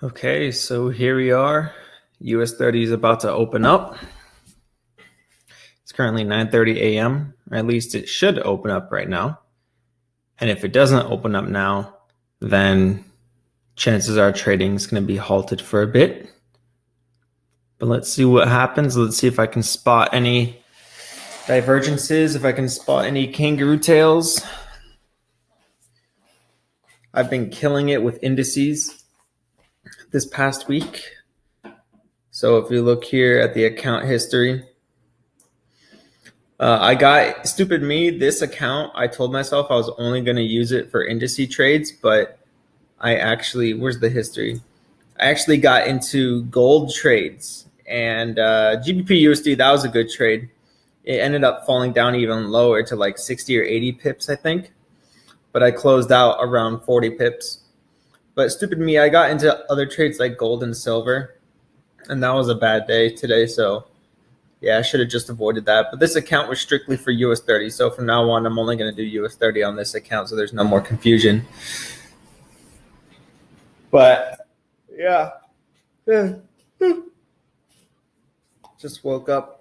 Okay, so here we are. US 30 is about to open up. It's currently 9:30 a.m., or at least it should open up right now. And if it doesn't open up now, then chances are trading is going to be halted for a bit. But let's see what happens. Let's see if I can spot any divergences, if I can spot any kangaroo tails. I've been killing it with indices this past week. So if you look here at the account history, I got stupid me. This account, I told myself I was only going to use it for indice trades, but I actually, where's the history? I actually got into gold trades and GBP USD. That was a good trade. It ended up falling down even lower to like 60 or 80 pips, I think. But I closed out around 40 pips. But stupid me, I got into other trades like gold and silver, and that was a bad day today. So yeah, I should have just avoided that. But this account was strictly for US 30. So from now on, I'm only going to do US 30 on this account so there's no more confusion. But yeah. Just woke up.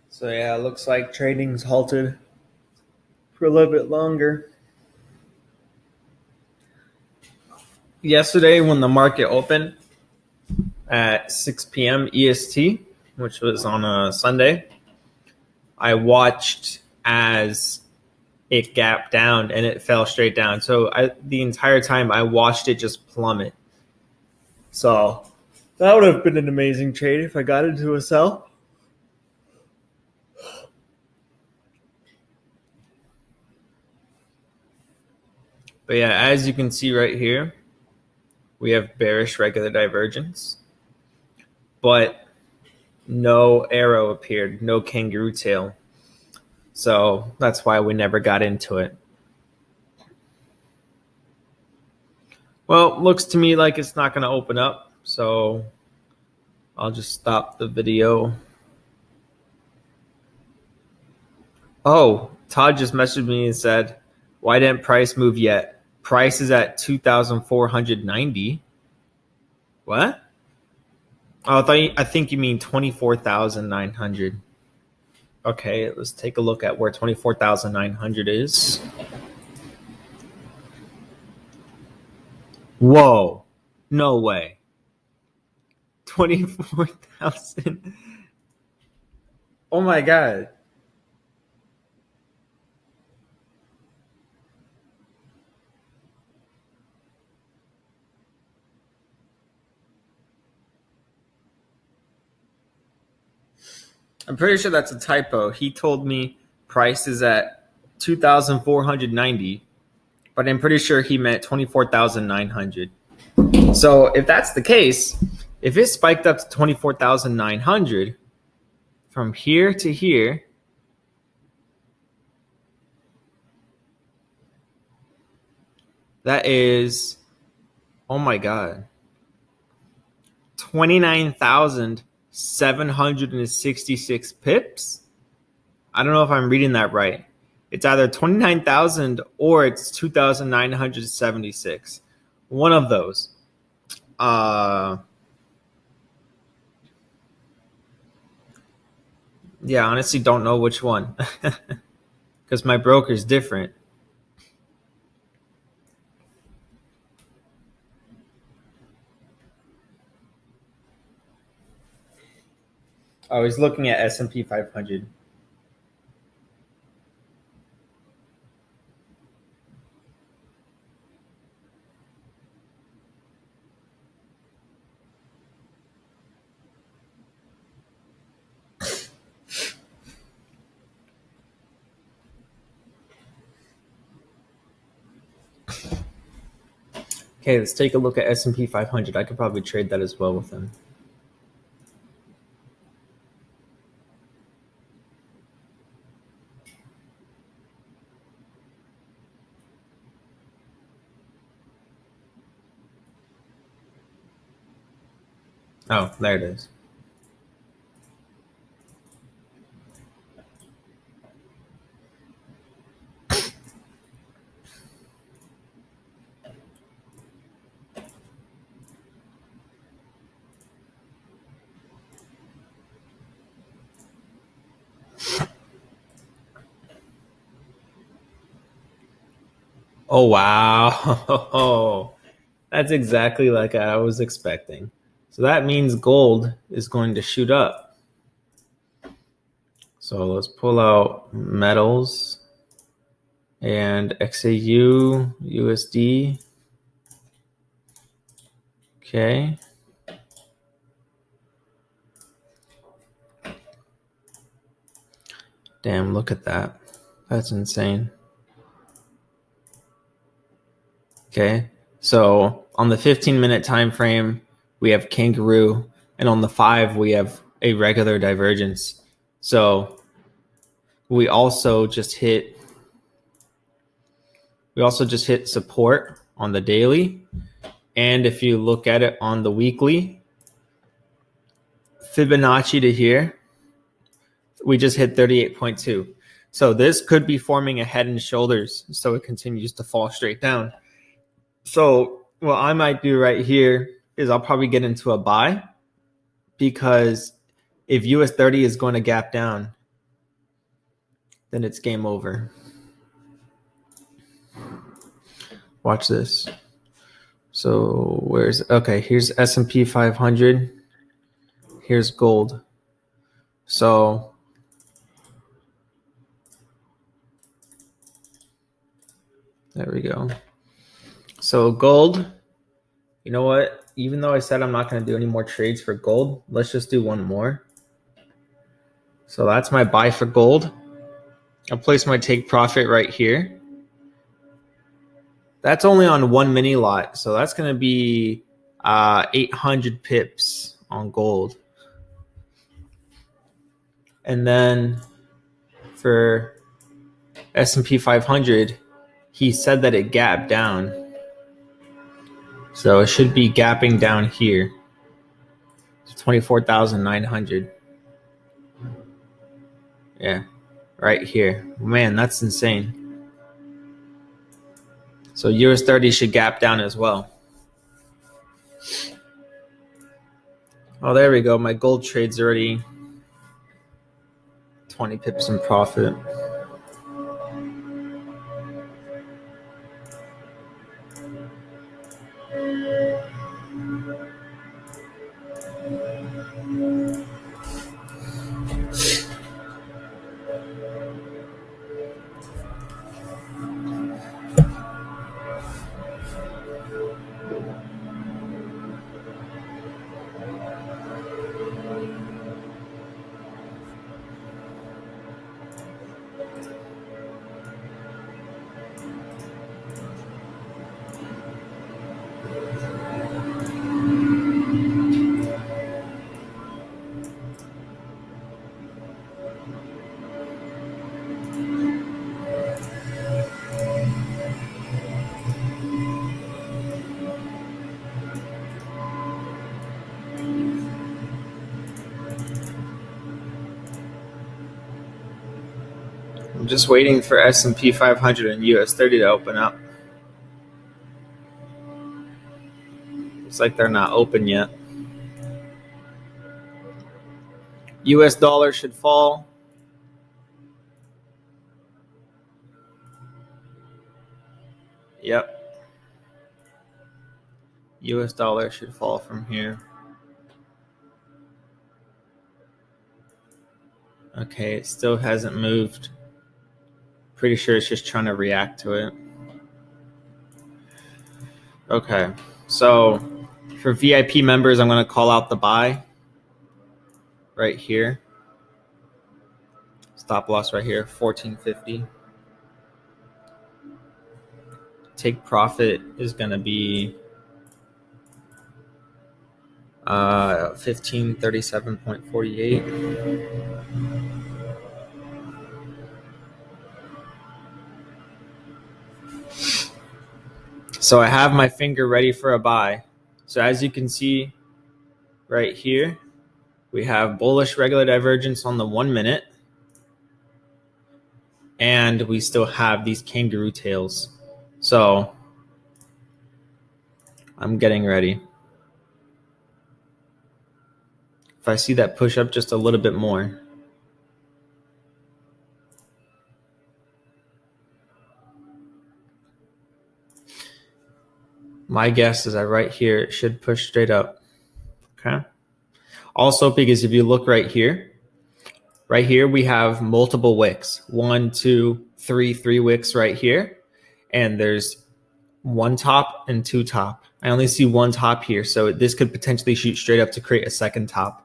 So yeah, it looks like trading's halted for a little bit longer. Yesterday, when the market opened at 6 p.m. EST, which was on a Sunday, I watched as it gapped down and it fell straight down. So the entire time I watched it just plummet. So that would have been an amazing trade if I got into a sell. But yeah, as you can see right here, we have bearish regular divergence, but no arrow appeared, no kangaroo tail. So that's why we never got into it. Well, looks to me like it's not going to open up, so I'll just stop the video. Oh, Todd just messaged me and said, why didn't price move yet? Price is at 2,490. What? Oh, I think you mean 24,900. Okay, let's take a look at where 24,900 is. Whoa. No way. 24,000. Oh my God. I'm pretty sure that's a typo. He told me price is at 2,490, but I'm pretty sure he meant 24,900. So if that's the case, if it spiked up to 24,900 from here to here, that is, oh my God, 29,766 pips. I don't know if I'm reading that right. It's either 29,000 or it's 2,976. One of those. Yeah, honestly, don't know which one because my broker's different. I was looking at S&P 500. Okay, let's take a look at S&P 500. I could probably trade that as well with him. Oh, there it is. Oh, wow. That's exactly like I was expecting. So that means gold is going to shoot up. So let's pull out metals and XAU, USD. Okay. Damn, look at that. That's insane. Okay. So on the 15-minute time frame, we have kangaroo, and on the 5, we have a regular divergence. So we also just hit support on the daily. And if you look at it on the weekly, Fibonacci to here, we just hit 38.2. So this could be forming a head and shoulders, so it continues to fall straight down. So what I might do right here is I'll probably get into a buy, because if US 30 is going to gap down, then it's game over. Watch this. So here's S&P 500. Here's gold. So there we go. So gold, you know what? Even though I said I'm not going to do any more trades for gold, let's just do one more. So that's my buy for gold. I'll place my take profit right here. That's only on one mini lot. So that's going to be 800 pips on gold. And then for S&P 500, he said that it gapped down. So it should be gapping down here. 24,900. Yeah, right here. Man, that's insane. So US 30 should gap down as well. Oh, there we go. My gold trade's already 20 pips in profit. I'm just waiting for S&P 500 and US 30 to open up. Looks like they're not open yet. US dollar should fall. Yep. US dollar should fall from here. Okay, it still hasn't moved. Pretty sure it's just trying to react to it. Okay, so for VIP members, I'm going to call out the buy right here. Stop loss right here, 1450. Take profit is going to be 1537.48. So I have my finger ready for a buy. So as you can see right here, we have bullish regular divergence on the 1 minute. And we still have these kangaroo tails. So I'm getting ready. If I see that push up just a little bit more, my guess is that right here it should push straight up. Okay. Also, because if you look right here we have multiple wicks. 1, 2, 3 wicks right here. And there's 1 top and 2 top. I only see 1 top here, so this could potentially shoot straight up to create a second top.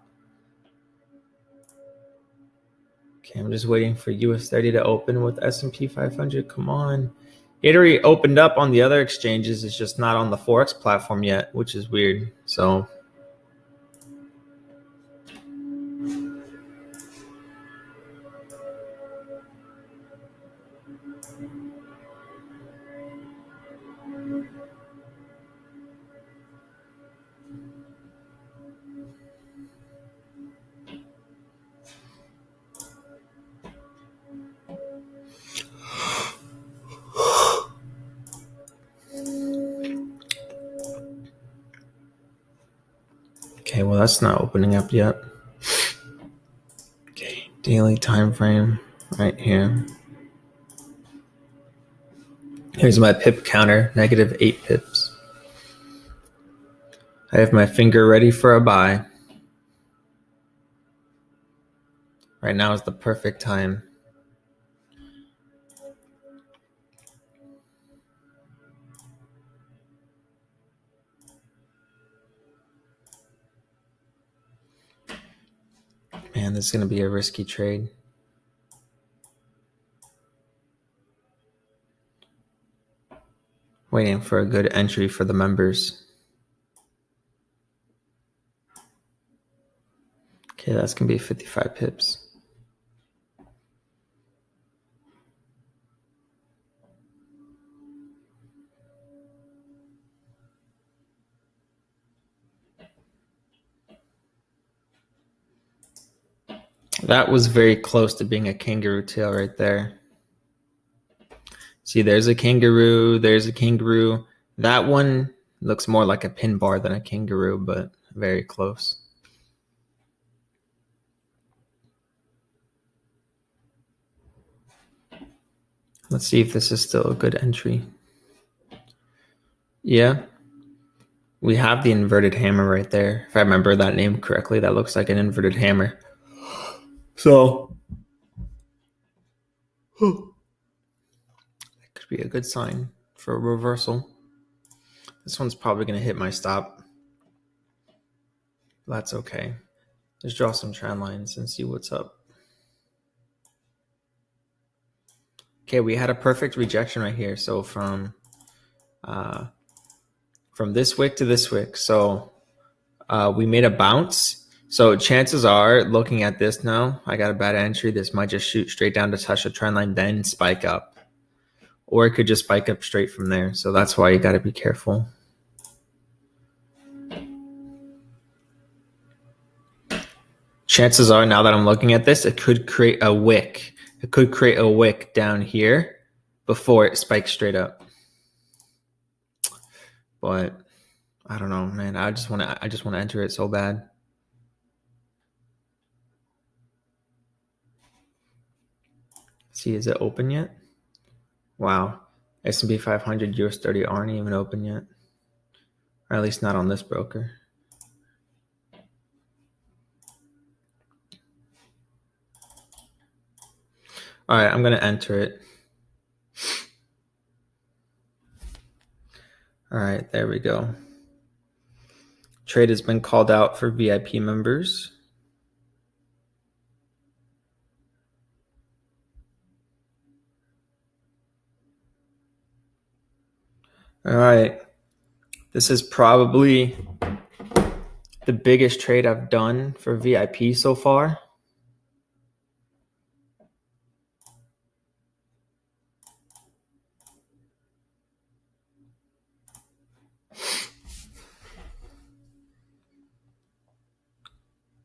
Okay, I'm just waiting for US 30 to open with S&P 500. Come on. It already opened up on the other exchanges. It's just not on the Forex platform yet, which is weird. So okay, well, that's not opening up yet. Okay, daily time frame right here. Here's my pip counter, -8 pips. I have my finger ready for a buy. Right now is the perfect time. Man, this is going to be a risky trade. Waiting for a good entry for the members. Okay, that's going to be 55 pips. That was very close to being a kangaroo tail right there. See, there's a kangaroo. There's a kangaroo. That one looks more like a pin bar than a kangaroo, but very close. Let's see if this is still a good entry. Yeah. We have the inverted hammer right there. If I remember that name correctly, that looks like an inverted hammer. So that could be a good sign for a reversal. This one's probably going to hit my stop. That's okay. Let's draw some trend lines and see what's up. Okay, we had a perfect rejection right here. So from this wick to this wick. So we made a bounce. So chances are, looking at this now, I got a bad entry. This might just shoot straight down to touch the trend line, then spike up. Or it could just spike up straight from there. So that's why you got to be careful. Chances are, now that I'm looking at this, it could create a wick. It could create a wick down here before it spikes straight up. But I don't know, man. I just want to enter it so bad. See, is it open yet? Wow. S&P 500 US 30 aren't even open yet. Or at least not on this broker. All right, I'm going to enter it. All right, there we go. Trade has been called out for VIP members. All right. This is probably the biggest trade I've done for VIP so far.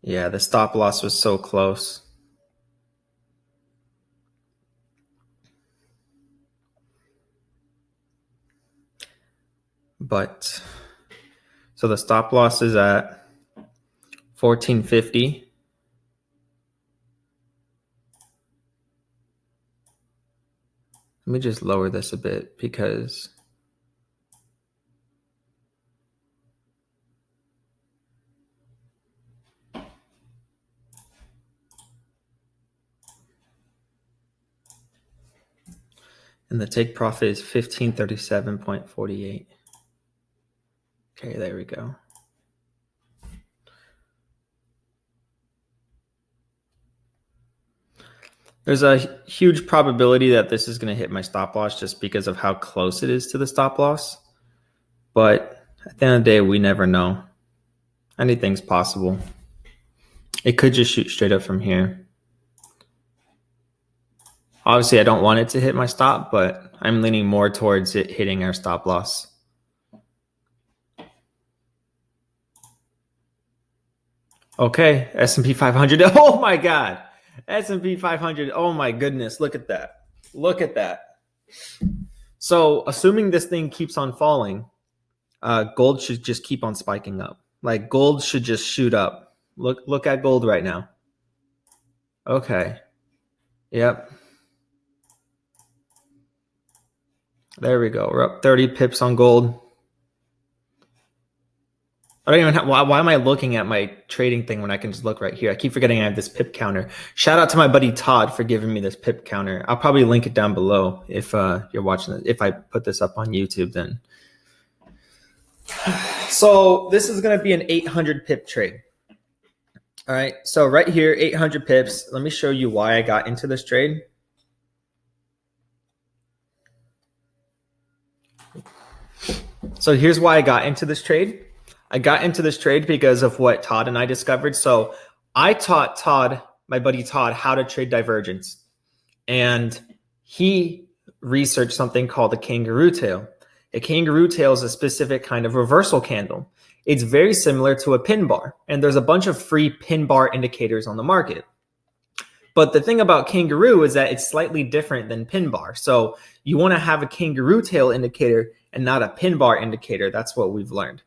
Yeah, the stop loss was so close. But so the stop loss is at 1450. Let me just lower this a bit because and the take profit is 1537.48. Okay, there we go. There's a huge probability that this is going to hit my stop loss just because of how close it is to the stop loss. But at the end of the day, we never know. Anything's possible. It could just shoot straight up from here. Obviously, I don't want it to hit my stop, but I'm leaning more towards it hitting our stop loss. Okay, S&P 500. Oh my God. S&P 500. Oh my goodness. Look at that. Look at that. So assuming this thing keeps on falling, gold should just keep on spiking up. Like gold should just shoot up. Look at gold right now. Okay. Yep. There we go. We're up 30 pips on gold. I don't even have, why am I looking at my trading thing when I can just look right here? I keep forgetting I have this pip counter. Shout out to my buddy Todd for giving me this pip counter. I'll probably link it down below if you're watching it. If I put this up on YouTube, then. So this is going to be an 800 pip trade. All right. So right here, 800 pips. Let me show you why I got into this trade. So here's why I got into this trade. I got into this trade because of what Todd and I discovered. So I taught Todd, my buddy Todd, how to trade divergence. And he researched something called a kangaroo tail. A kangaroo tail is a specific kind of reversal candle. It's very similar to a pin bar. And there's a bunch of free pin bar indicators on the market. But the thing about kangaroo is that it's slightly different than pin bar. So you want to have a kangaroo tail indicator and not a pin bar indicator. That's what we've learned.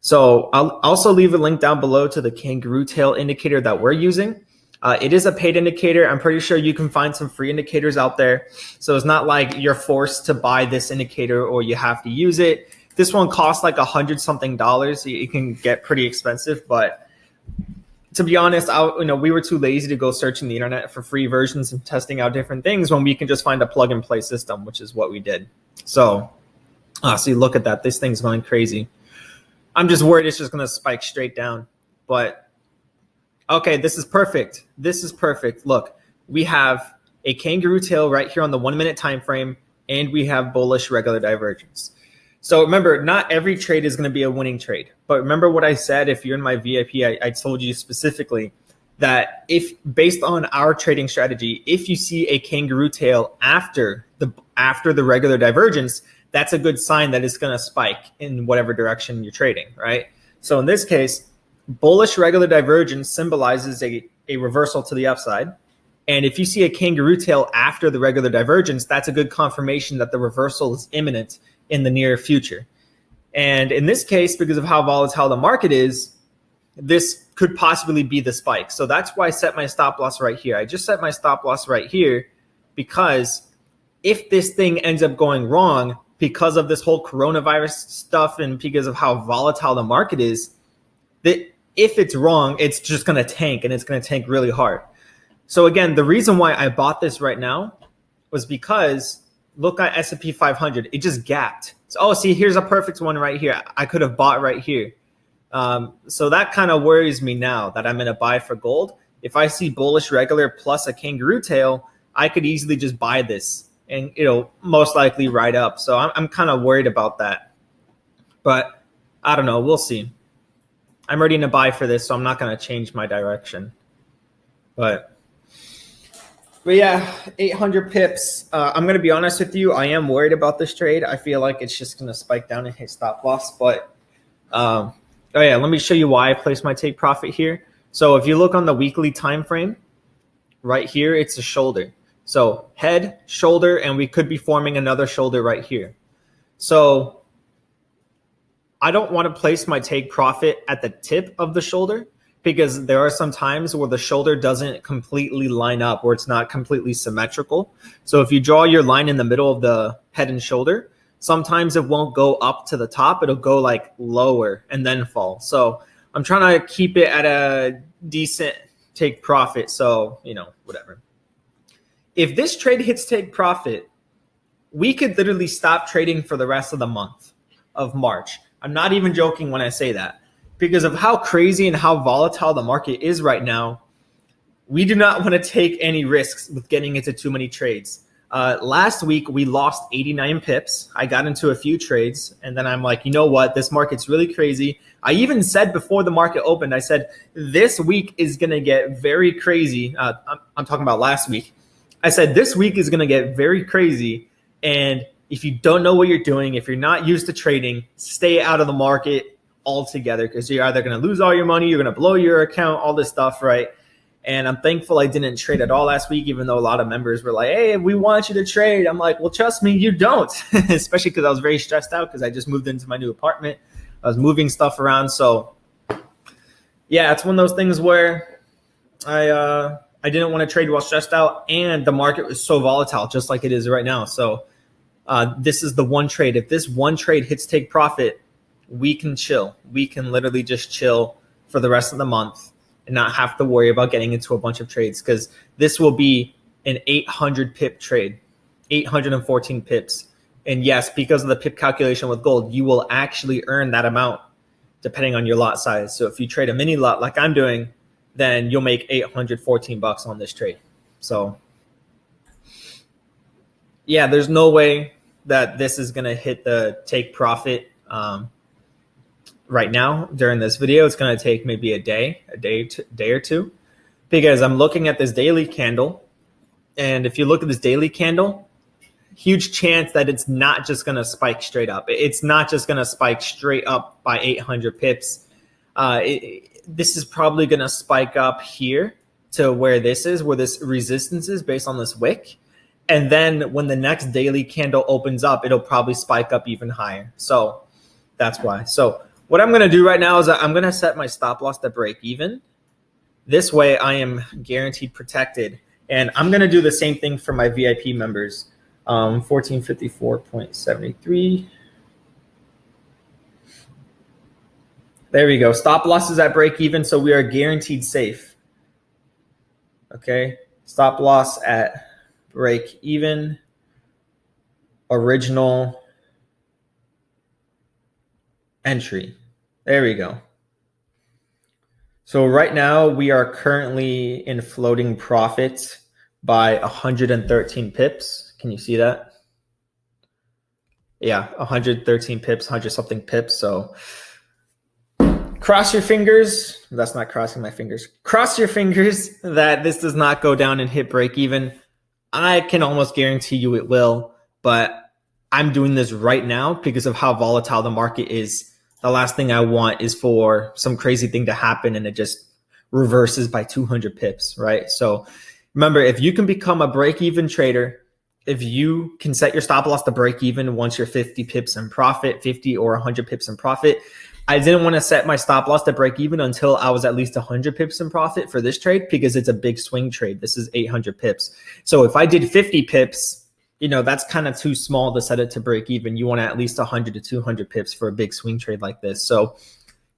So I'll also leave a link down below to the kangaroo tail indicator that we're using. It is a paid indicator. I'm pretty sure you can find some free indicators out there. So it's not like you're forced to buy this indicator or you have to use it. This one costs like $100-something. It can get pretty expensive, but to be honest, we were too lazy to go searching the internet for free versions and testing out different things when we can just find a plug and play system, which is what we did. So see, look at that. This thing's going crazy. I'm just worried it's just going to spike straight down. But, okay, this is perfect. This is perfect. Look, we have a kangaroo tail right here on the 1 minute time frame, and we have bullish regular divergence. So remember, not every trade is going to be a winning trade. But remember what I said, if you're in my VIP, I told you specifically that if based on our trading strategy, if you see a kangaroo tail after the regular divergence, that's a good sign that it's going to spike in whatever direction you're trading, right? So in this case, bullish regular divergence symbolizes a reversal to the upside. And if you see a kangaroo tail after the regular divergence, that's a good confirmation that the reversal is imminent in the near future. And in this case, because of how volatile the market is, this could possibly be the spike. So that's why I set my stop loss right here. I just set my stop loss right here because if this thing ends up going wrong, because of this whole coronavirus stuff and because of how volatile the market is, that if it's wrong, it's just going to tank, and it's going to tank really hard. So again, the reason why I bought this right now was because look at S&P 500. It just gapped. So, see, here's a perfect one right here. I could have bought right here. So that kind of worries me now that I'm going to buy for gold. If I see bullish regular plus a kangaroo tail, I could easily just buy this and most likely ride up. So I'm kind of worried about that. But I don't know. We'll see. I'm ready to buy for this, so I'm not going to change my direction. But yeah, 800 pips. I'm going to be honest with you. I am worried about this trade. I feel like it's just going to spike down and hit stop loss. But oh yeah, let me show you why I placed my take profit here. So if you look on the weekly time frame, right here, it's a shoulder. So head, shoulder, and we could be forming another shoulder right here. So I don't want to place my take profit at the tip of the shoulder, because there are some times where the shoulder doesn't completely line up, or it's not completely symmetrical. So if you draw your line in the middle of the head and shoulder, sometimes it won't go up to the top. It'll go like lower and then fall. So I'm trying to keep it at a decent take profit. So, whatever. If this trade hits take profit, we could literally stop trading for the rest of the month of March. I'm not even joking when I say that, because of how crazy and how volatile the market is right now. We do not want to take any risks with getting into too many trades. Last week, we lost 89 pips. I got into a few trades, and then I'm like, you know what? This market's really crazy. I even said before the market opened, I said, this week is going to get very crazy. I'm talking about last week. I said, this week is going to get very crazy. And if you don't know what you're doing, if you're not used to trading, stay out of the market altogether, because you're either going to lose all your money, you're going to blow your account, all this stuff, right? And I'm thankful I didn't trade at all last week, even though a lot of members were like, hey, we want you to trade. I'm like, well, trust me, you don't, especially because I was very stressed out because I just moved into my new apartment. I was moving stuff around. So yeah, it's one of those things where I didn't want to trade while stressed out, and the market was so volatile, just like it is right now. So this is the one trade. If this one trade hits take profit, we can chill. We can literally just chill for the rest of the month and not have to worry about getting into a bunch of trades, because this will be an 800 pip trade, 814 pips. And yes, because of the pip calculation with gold, you will actually earn that amount depending on your lot size. So if you trade a mini lot like I'm doing, then you'll make $814 on this trade. So yeah, there's no way that this is going to hit the take profit right now during this video. It's going to take maybe a day or two, because I'm looking at this daily candle. And if you look at this daily candle, huge chance that it's not just going to spike straight up. It's not just going to spike straight up by 800 pips. This is probably going to spike up here to where this resistance is based on this wick. And then when the next daily candle opens up, it'll probably spike up even higher. So that's why. So what I'm going to do right now is I'm going to set my stop loss to break even. This way I am guaranteed protected. And I'm going to do the same thing for my VIP members. 1454.73. There we go. Stop loss is at break even, so we are guaranteed safe. Okay. Stop loss at break even. Original entry. There we go. So right now we are currently in floating profit by 113 pips. Can you see that? Yeah, 113 pips, 100 something pips. So cross your fingers. That's not crossing my fingers. Cross your fingers that this does not go down and hit break even. I can almost guarantee you it will, but I'm doing this right now because of how volatile the market is. The last thing I want is for some crazy thing to happen and it just reverses by 200 pips, right? So remember, if you can become a break-even trader, if you can set your stop loss to break even once you're 50 pips in profit, 50 or 100 pips in profit. I didn't want to set my stop loss to break even until I was at least 100 pips in profit for this trade, because it's a big swing trade. This is 800 pips. So if I did 50 pips, that's kind of too small to set it to break even. You want at least 100 to 200 pips for a big swing trade like this. So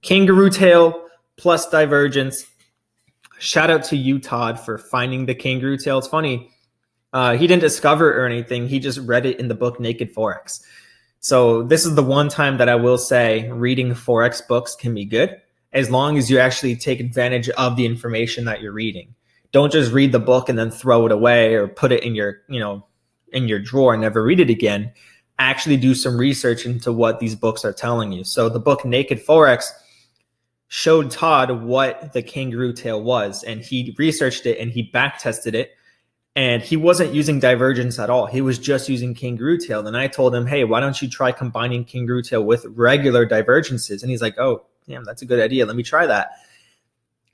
kangaroo tail plus divergence. Shout out to you, Todd, for finding the kangaroo tail. It's funny. He didn't discover it or anything. He just read it in the book Naked Forex. So this is the one time that I will say reading Forex books can be good, as long as you actually take advantage of the information that you're reading. Don't just read the book and then throw it away or put it in your, in your drawer and never read it again. Actually do some research into what these books are telling you. So the book Naked Forex showed Todd what the kangaroo tail was, and he researched it and he back tested it, and he wasn't using divergence at all. He was just using kangaroo tail. Then I told him, hey, why don't you try combining kangaroo tail with regular divergences? And he's like, oh, damn, that's a good idea. Let me try that.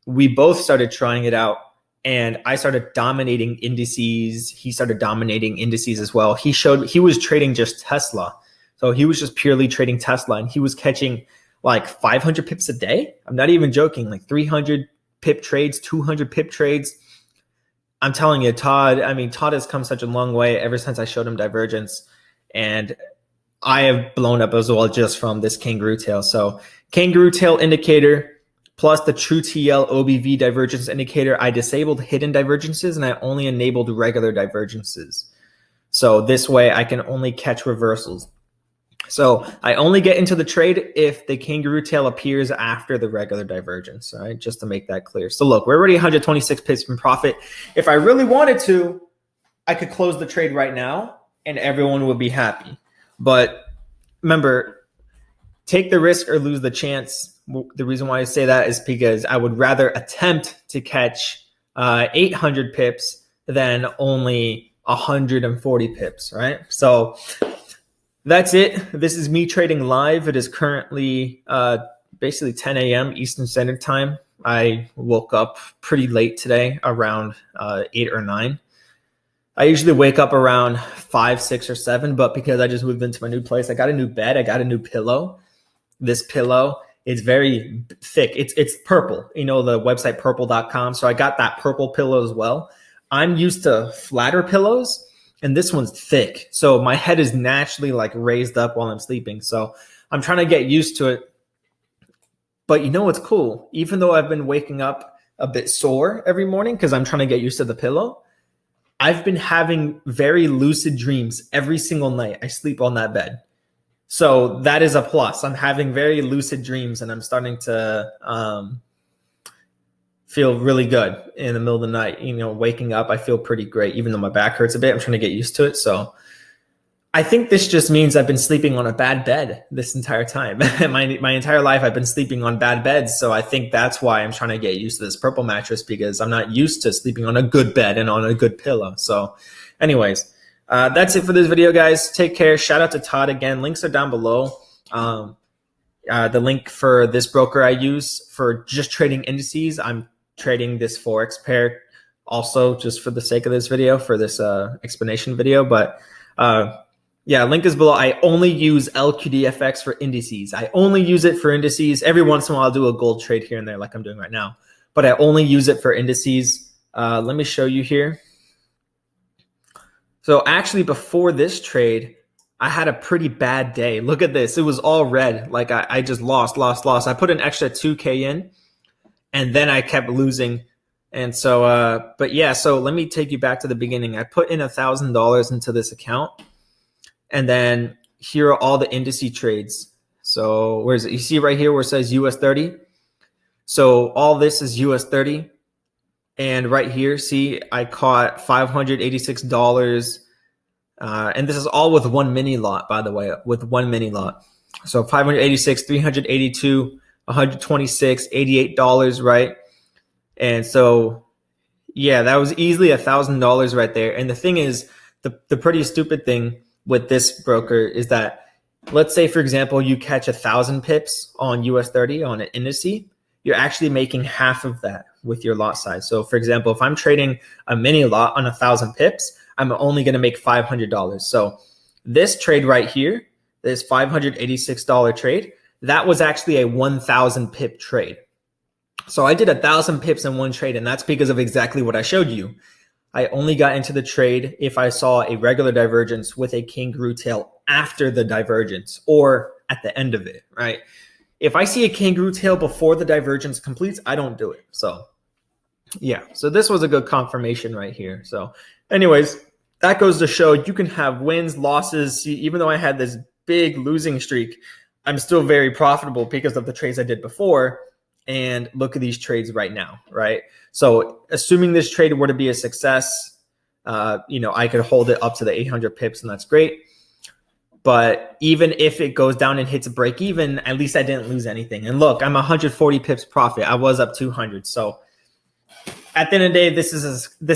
We both started trying it out, and I started dominating indices. He started dominating indices as well. He was trading just Tesla. So he was just purely trading Tesla, and he was catching like 500 pips a day. I'm not even joking, like 300 pip trades, 200 pip trades. I'm telling you, Todd has come such a long way ever since I showed him divergence, and I have blown up as well just from this kangaroo tail. So kangaroo tail indicator plus the true TL OBV divergence indicator, I disabled hidden divergences and I only enabled regular divergences. So this way I can only catch reversals. So I only get into the trade if the kangaroo tail appears after the regular divergence, all right? Just to make that clear. So look, we're already 126 pips from profit. If I really wanted to, I could close the trade right now and everyone would be happy. But remember, take the risk or lose the chance. The reason why I say that is because I would rather attempt to catch 800 pips than only 140 pips, right? So that's it. This is me trading live. It is currently basically 10 a.m. Eastern Standard Time. I woke up pretty late today, around 8 or 9. I usually wake up around 5, 6, or 7, but because I just moved into my new place, I got a new bed, I got a new pillow. This pillow is very thick. It's purple, the website purple.com. So I got that purple pillow as well. I'm used to flatter pillows, and this one's thick. So my head is naturally like raised up while I'm sleeping. So I'm trying to get used to it. But you know what's cool? Even though I've been waking up a bit sore every morning because I'm trying to get used to the pillow, I've been having very lucid dreams every single night. I sleep on that bed. So that is a plus. I'm having very lucid dreams, and I'm starting to feel really good in the middle of the night. Waking up, I feel pretty great, even though my back hurts a bit. I'm trying to get used to it. So I think this just means I've been sleeping on a bad bed this entire time. my entire life, I've been sleeping on bad beds. So I think that's why I'm trying to get used to this purple mattress, because I'm not used to sleeping on a good bed and on a good pillow. So anyways, that's it for this video, guys. Take care. Shout out to Todd again. Links are down below. The link for this broker I use for just trading indices. I'm trading this Forex pair also just for the sake of this video, for this explanation video. But yeah, link is below. I only use LQDFX for indices. I only use it for indices. Every once in a while, I'll do a gold trade here and there like I'm doing right now. But I only use it for indices. Let me show you here. So actually, before this trade, I had a pretty bad day. Look at this. It was all red. Like I just lost. I put an extra 2K in, and then I kept losing. And so, but yeah, so let me take you back to the beginning. I put in $1,000 into this account, and then here are all the indice trades. So where is it? You see right here where it says US 30. So all this is US 30. And right here, see, I caught $586. And this is all with one mini lot, by the way, with one mini lot. So 586, 382, 126, $88, right? And so, yeah, that was easily $1,000 right there. And the thing is, the pretty stupid thing with this broker is that, let's say, for example, you catch 1,000 pips on US 30 on an indice, you're actually making half of that with your lot size. So for example, if I'm trading a mini lot on 1,000 pips, I'm only going to make $500. So this trade right here, this $586 trade, that was actually a 1,000 pip trade. So I did 1,000 pips in one trade, and that's because of exactly what I showed you. I only got into the trade if I saw a regular divergence with a kangaroo tail after the divergence or at the end of it, right? If I see a kangaroo tail before the divergence completes, I don't do it. So yeah, so this was a good confirmation right here. So anyways, that goes to show you can have wins, losses. See, even though I had this big losing streak, I'm still very profitable because of the trades I did before. And look at these trades right now, right? So assuming this trade were to be a success, I could hold it up to the 800 pips, and that's great. But even if it goes down and hits a break even, at least I didn't lose anything. And look, I'm 140 pips profit. I was up 200. So at the end of the day, this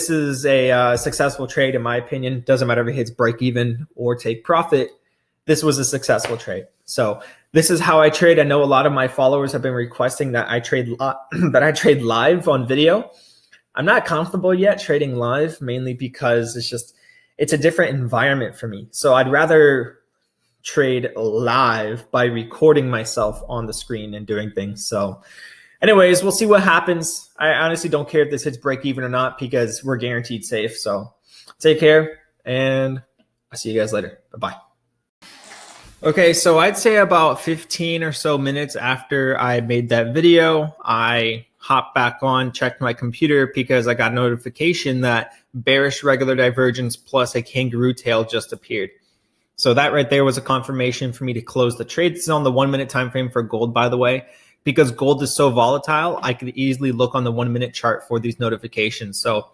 is a successful trade in my opinion. Doesn't matter if it hits break even or take profit. This was a successful trade. So this is how I trade. I know a lot of my followers have been requesting that I trade live on video. I'm not comfortable yet trading live, mainly because it's a different environment for me. So I'd rather trade live by recording myself on the screen and doing things. So anyways, we'll see what happens. I honestly don't care if this hits break even or not because we're guaranteed safe. So take care and I'll see you guys later. Bye-bye. Okay, so I'd say about 15 or so minutes after I made that video, I hopped back on, checked my computer because I got a notification that bearish regular divergence plus a kangaroo tail just appeared. So that right there was a confirmation for me to close the trade. This is on the 1 minute time frame for gold, by the way. Because gold is so volatile, I could easily look on the 1 minute chart for these notifications. So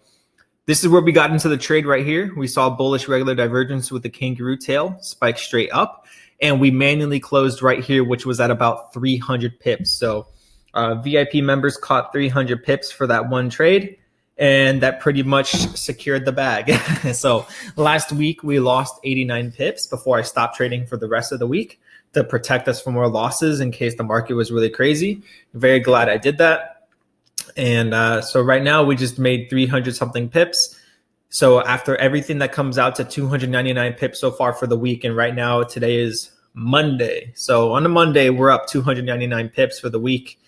this is where we got into the trade right here. We saw bullish regular divergence with the kangaroo tail spike straight up. And we manually closed right here, which was at about 300 pips. So VIP members caught 300 pips for that one trade. And that pretty much secured the bag. So last week we lost 89 pips before I stopped trading for the rest of the week to protect us from more losses in case the market was really crazy. Very glad I did that. And so right now we just made 300 something pips. So after everything that comes out to 299 pips so far for the week, and right now today is Monday. So on a Monday, we're up 299 pips for the week.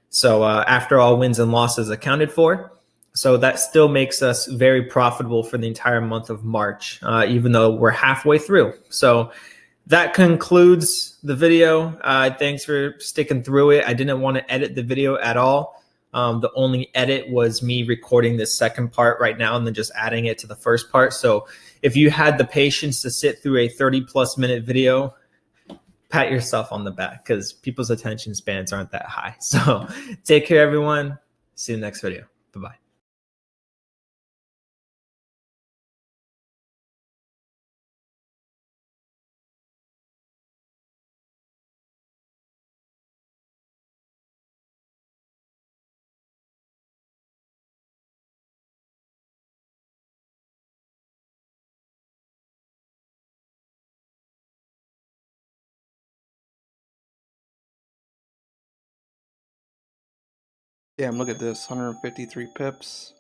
So after all wins and losses accounted for. So that still makes us very profitable for the entire month of March, even though we're halfway through. So that concludes the video. Thanks for sticking through it. I didn't want to edit the video at all. The only edit was me recording this second part right now and then just adding it to the first part. So if you had the patience to sit through a 30+ minute video, pat yourself on the back because people's attention spans aren't that high. So take care, everyone. See you in the next video. Bye-bye. Damn, look at this, 153 pips.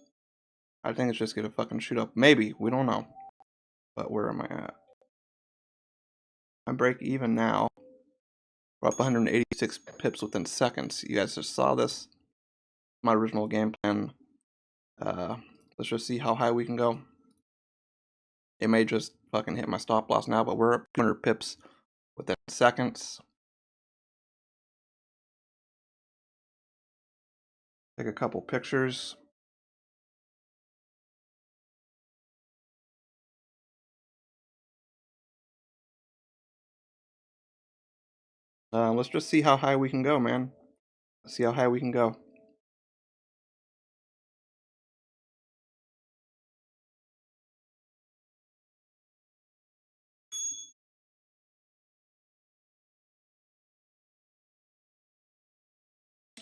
I think it's just gonna fucking shoot up. Maybe, we don't know. But where am I at? I'm break even now. We're up 186 pips within seconds. You guys just saw this. My original game plan. Let's just see how high we can go. It may just fucking hit my stop loss now, but we're up 200 pips within seconds. Take a couple pictures. Let's just see how high we can go, man. Let's see how high we can go.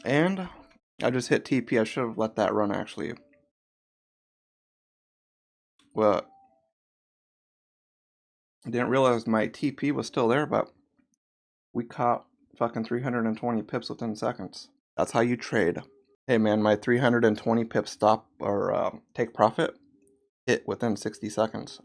And I just hit TP. I should have let that run, actually. Well, I didn't realize my TP was still there, but we caught fucking 320 pips within seconds. That's how you trade. Hey man, my 320 pip stop or take profit hit within 60 seconds.